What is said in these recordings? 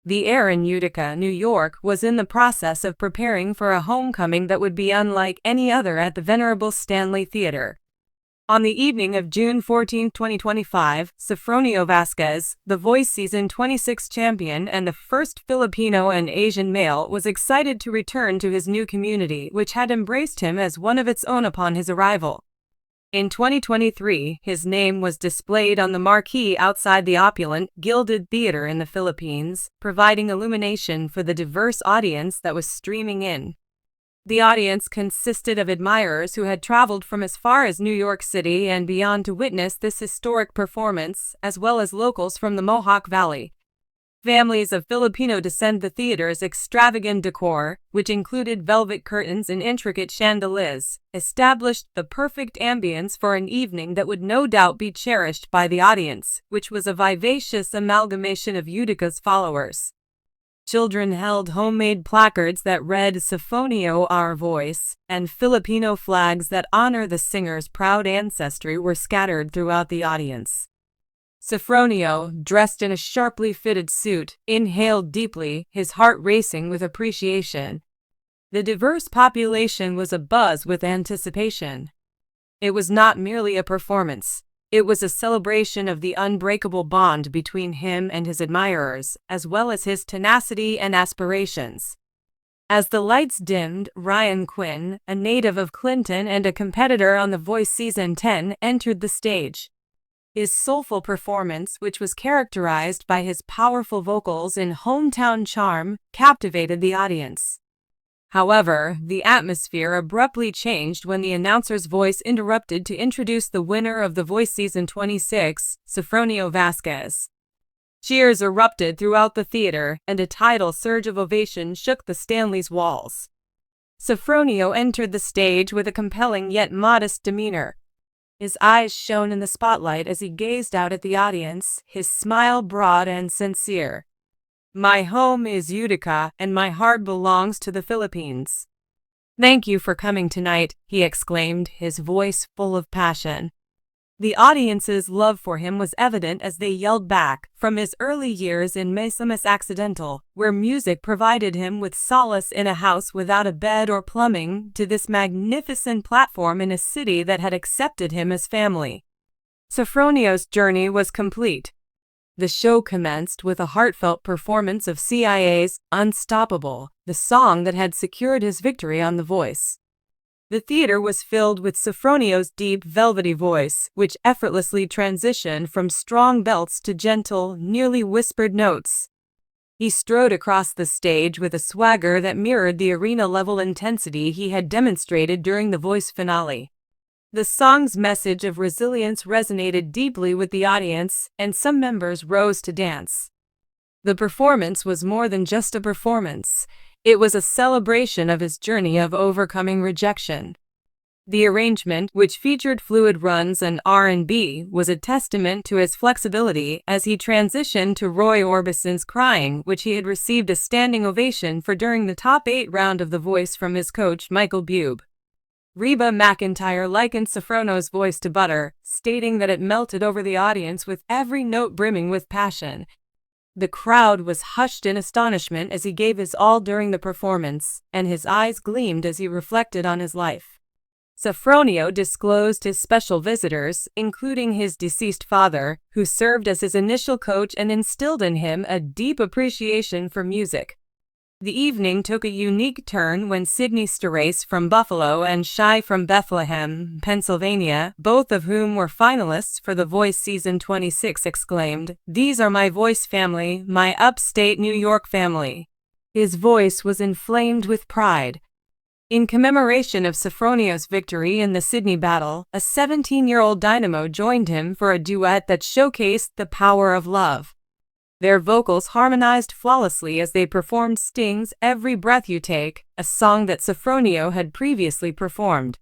The heir in Utica, New York, was in the process of preparing for a homecoming that would be unlike any other at the venerable Stanley Theater. On the evening of June 14, 2025, Sofronio Vazquez, The Voice Season 26 champion and the first Filipino and Asian male, was excited to return to his new community, which had embraced him as one of its own upon his arrival. In 2023, his name was displayed on the marquee outside the opulent, gilded theater in the Philippines, providing illumination for the diverse audience that was streaming in. The audience consisted of admirers who had traveled from as far as New York City and beyond to witness this historic performance, as well as locals from the Mohawk Valley. Families of Filipino descent. The theater's extravagant decor, which included velvet curtains and intricate chandeliers, established the perfect ambience for an evening that would no doubt be cherished by the audience, which was a vivacious amalgamation of Utica's followers. Children held homemade placards that read "Sofronio, our voice," and Filipino flags that honor the singer's proud ancestry were scattered throughout the audience. Sofronio, dressed in a sharply fitted suit, inhaled deeply, his heart racing with appreciation. The diverse population was abuzz with anticipation. It was not merely a performance. It was a celebration of the unbreakable bond between him and his admirers, as well as his tenacity and aspirations. As the lights dimmed, Ryan Quinn, a native of Clinton and a competitor on The Voice Season 10, entered the stage. His soulful performance, which was characterized by his powerful vocals and hometown charm, captivated the audience. However, the atmosphere abruptly changed when the announcer's voice interrupted to introduce the winner of The Voice Season 26, Sofronio Vazquez. Cheers erupted throughout the theater, and a tidal surge of ovation shook the Stanley's walls. Sofronio entered the stage with a compelling yet modest demeanor. His eyes shone in the spotlight as he gazed out at the audience, his smile broad and sincere. "My home is Utica, and my heart belongs to the Philippines. Thank you for coming tonight," he exclaimed, his voice full of passion. The audience's love for him was evident as they yelled back. From his early years in Misamis Accidental, where music provided him with solace in a house without a bed or plumbing, to this magnificent platform in a city that had accepted him as family. Sofronio's journey was complete. The show commenced with a heartfelt performance of CIA's "Unstoppable," the song that had secured his victory on The Voice. The theater was filled with Sofronio's deep, velvety voice, which effortlessly transitioned from strong belts to gentle, nearly whispered notes. He strode across the stage with a swagger that mirrored the arena-level intensity he had demonstrated during The Voice finale. The song's message of resilience resonated deeply with the audience, and some members rose to dance. The performance was more than just a performance. It was a celebration of his journey of overcoming rejection. The arrangement, which featured fluid runs and R&B, was a testament to his flexibility as he transitioned to Roy Orbison's "Crying," which he had received a standing ovation for during the top 8 round of The Voice from his coach Michael Bube. Reba McEntire likened Sofronio's voice to butter, stating that it melted over the audience with every note brimming with passion. The crowd was hushed in astonishment as he gave his all during the performance, and his eyes gleamed as he reflected on his life. Sofronio disclosed his special visitors, including his deceased father, who served as his initial coach and instilled in him a deep appreciation for music. The evening took a unique turn when Sydney Starace from Buffalo and Shai from Bethlehem, Pennsylvania, both of whom were finalists for The Voice Season 26, exclaimed, "These are my Voice family, my upstate New York family." His voice was inflamed with pride. In commemoration of Sofronio's victory in the Sydney battle, a 17-year-old dynamo joined him for a duet that showcased the power of love. Their vocals harmonized flawlessly as they performed Sting's "Every Breath You Take," a song that Sofronio had previously performed.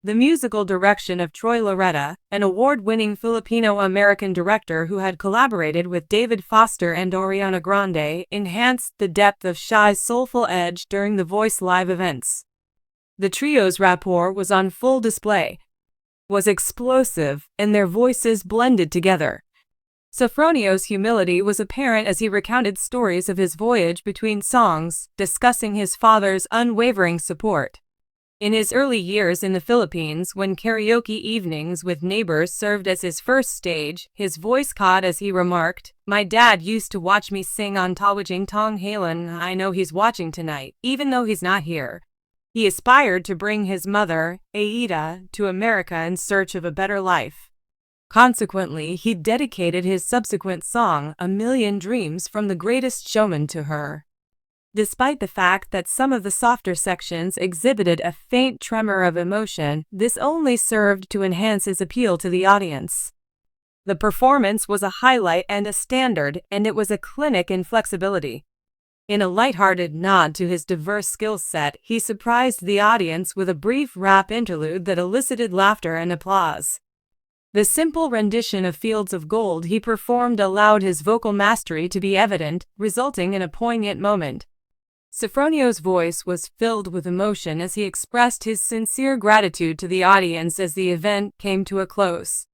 The musical direction of Troy Loretta, an award-winning Filipino-American director who had collaborated with David Foster and Ariana Grande, enhanced the depth of Shai's soulful edge during The Voice live events. The trio's rapport was on full display, was explosive, and their voices blended together. Sofronio's humility was apparent as he recounted stories of his voyage between songs, discussing his father's unwavering support. In his early years in the Philippines, when karaoke evenings with neighbors served as his first stage, his voice caught as he remarked, "My dad used to watch me sing on Tawaging Tong Halen. I know he's watching tonight, even though he's not here." He aspired to bring his mother, Aida, to America in search of a better life. Consequently, he dedicated his subsequent song, "A Million Dreams from the Greatest Showman," to her. Despite the fact that some of the softer sections exhibited a faint tremor of emotion, this only served to enhance his appeal to the audience. The performance was a highlight and a standard, and it was a clinic in flexibility. In a lighthearted nod to his diverse skill set, he surprised the audience with a brief rap interlude that elicited laughter and applause. The simple rendition of Fields of Gold he performed allowed his vocal mastery to be evident, resulting in a poignant moment. Sofronio's voice was filled with emotion as he expressed his sincere gratitude to the audience as the event came to a close.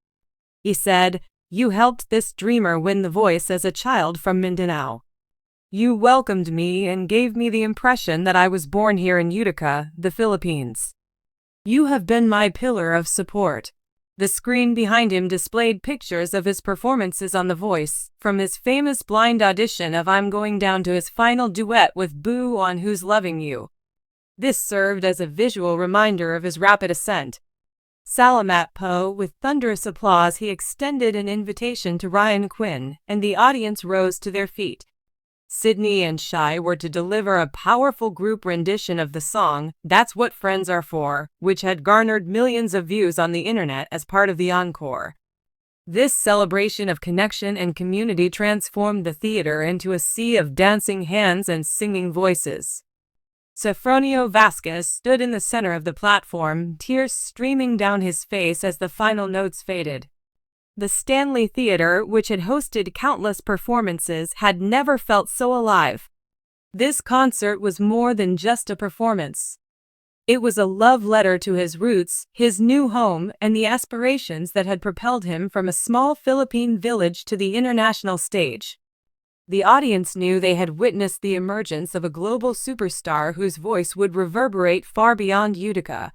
He said, "You helped this dreamer win The Voice as a child from Mindanao. You welcomed me and gave me the impression that I was born here in Utica, the Philippines. You have been my pillar of support." The screen behind him displayed pictures of his performances on The Voice, from his famous blind audition of "I'm Going Down" to his final duet with Boo on "Who's Loving You." This served as a visual reminder of his rapid ascent. Salamat po! With thunderous applause, he extended an invitation to Ryan Quinn, and the audience rose to their feet. Sydney and Shai were to deliver a powerful group rendition of the song, "That's What Friends Are For," which had garnered millions of views on the internet as part of the encore. This celebration of connection and community transformed the theater into a sea of dancing hands and singing voices. Sofronio Vazquez stood in the center of the platform, tears streaming down his face as the final notes faded. The Stanley Theater, which had hosted countless performances, had never felt so alive. This concert was more than just a performance. It was a love letter to his roots, his new home, and the aspirations that had propelled him from a small Philippine village to the international stage. The audience knew they had witnessed the emergence of a global superstar whose voice would reverberate far beyond Utica.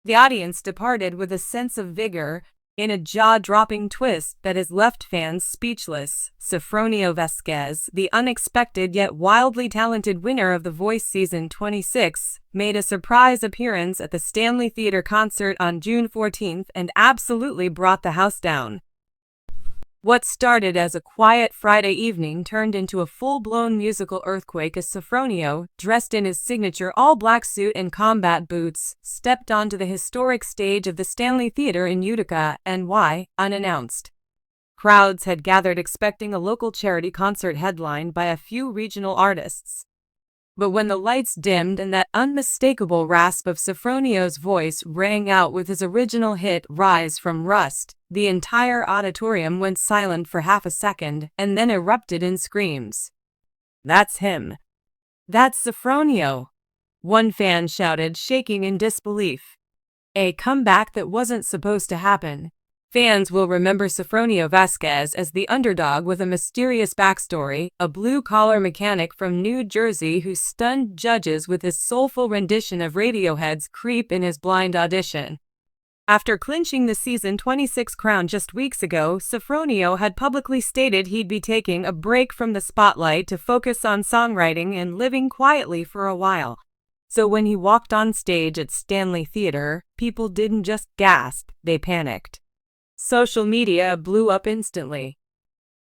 The audience departed with a sense of vigor, in a jaw-dropping twist that has left fans speechless. Sofronio Vazquez, the unexpected yet wildly talented winner of The Voice Season 26, made a surprise appearance at the Stanley Theater concert on June 14 and absolutely brought the house down. What started as a quiet Friday evening turned into a full-blown musical earthquake as Sofronio, dressed in his signature all-black suit and combat boots, stepped onto the historic stage of the Stanley Theater in Utica, NY, unannounced. Crowds had gathered expecting a local charity concert headlined by a few regional artists. But when the lights dimmed and that unmistakable rasp of Sofronio's voice rang out with his original hit, "Rise from Rust," the entire auditorium went silent for half a second and then erupted in screams. "That's him! That's Sofronio!" one fan shouted, shaking in disbelief. A comeback that wasn't supposed to happen. Fans will remember Sofronio Vazquez as the underdog with a mysterious backstory, a blue-collar mechanic from New Jersey who stunned judges with his soulful rendition of Radiohead's "Creep" in his blind audition. After clinching the Season 26 crown just weeks ago, Sofronio had publicly stated he'd be taking a break from the spotlight to focus on songwriting and living quietly for a while. So when he walked on stage at Stanley Theater, people didn't just gasp, they panicked. Social media blew up instantly.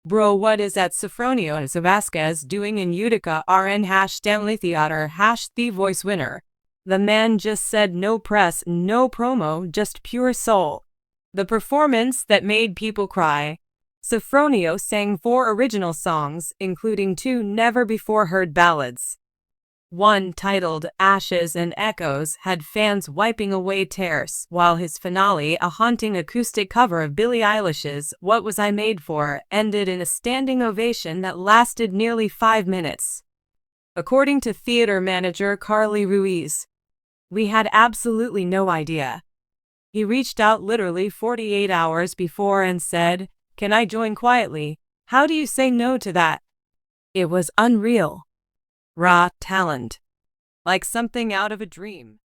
"Bro, what is that Sofronio Vazquez doing in Utica RN #Stanley Theater #The Voice winner? The man just said no press, no promo, just pure soul." The performance that made people cry. Sofronio sang 4 original songs, including 2 never-before-heard ballads. One, titled "Ashes and Echoes," had fans wiping away tears, while his finale, a haunting acoustic cover of Billie Eilish's "What Was I Made For," ended in a standing ovation that lasted nearly 5 minutes. According to theater manager Carly Ruiz, "We had absolutely no idea. He reached out literally 48 hours before and said, 'Can I join quietly?' How do you say no to that? It was unreal. Raw talent. Like something out of a dream.